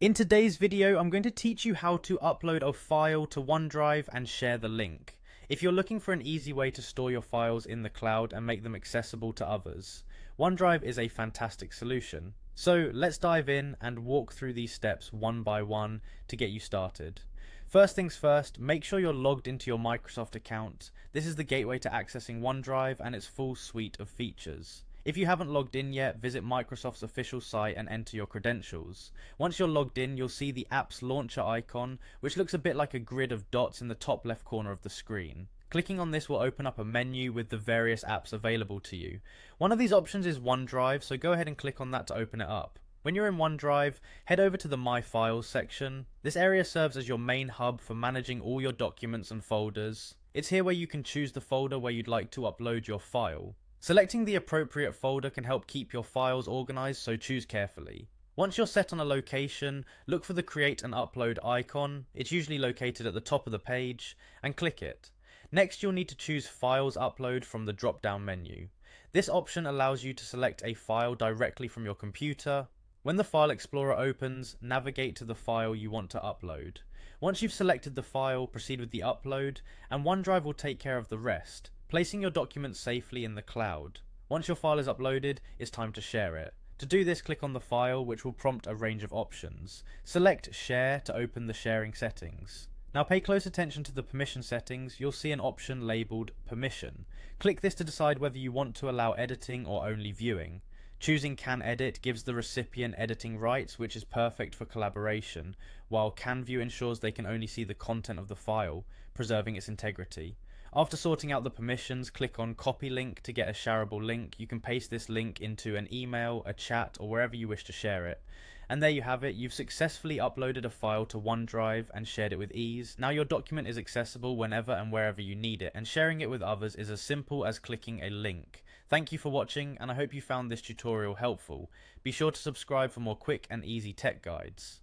In today's video, I'm going to teach you how to upload a file to OneDrive and share the link. If you're looking for an easy way to store your files in the cloud and make them accessible to others, OneDrive is a fantastic solution. So let's dive in and walk through these steps one by one to get you started. First things first, make sure you're logged into your Microsoft account. This is the gateway to accessing OneDrive and its full suite of features. If you haven't logged in yet, visit Microsoft's official site and enter your credentials. Once you're logged in, you'll see the app's launcher icon, which looks a bit like a grid of dots in the top left corner of the screen. Clicking on this will open up a menu with the various apps available to you. One of these options is OneDrive, so go ahead and click on that to open it up. When you're in OneDrive, head over to the My Files section. This area serves as your main hub for managing all your documents and folders. It's here where you can choose the folder where you'd like to upload your file. Selecting the appropriate folder can help keep your files organized, so choose carefully. Once you're set on a location, look for the Create and Upload icon. It's usually located at the top of the page, and click it. Next, you'll need to choose Files Upload from the drop-down menu. This option allows you to select a file directly from your computer. When the File Explorer opens, navigate to the file you want to upload. Once you've selected the file, proceed with the upload, and OneDrive will take care of the rest, placing your documents safely in the cloud. Once your file is uploaded, it's time to share it. To do this, click on the file, which will prompt a range of options. Select Share to open the sharing settings. Now pay close attention to the permission settings. You'll see an option labelled Permission. Click this to decide whether you want to allow editing or only viewing. Choosing Can Edit gives the recipient editing rights, which is perfect for collaboration, while Can View ensures they can only see the content of the file, preserving its integrity. After sorting out the permissions, click on Copy Link to get a shareable link. You can paste this link into an email, a chat, or wherever you wish to share it. And there you have it. You've successfully uploaded a file to OneDrive and shared it with ease. Now your document is accessible whenever and wherever you need it, and sharing it with others is as simple as clicking a link. Thank you for watching, and I hope you found this tutorial helpful. Be sure to subscribe for more quick and easy tech guides.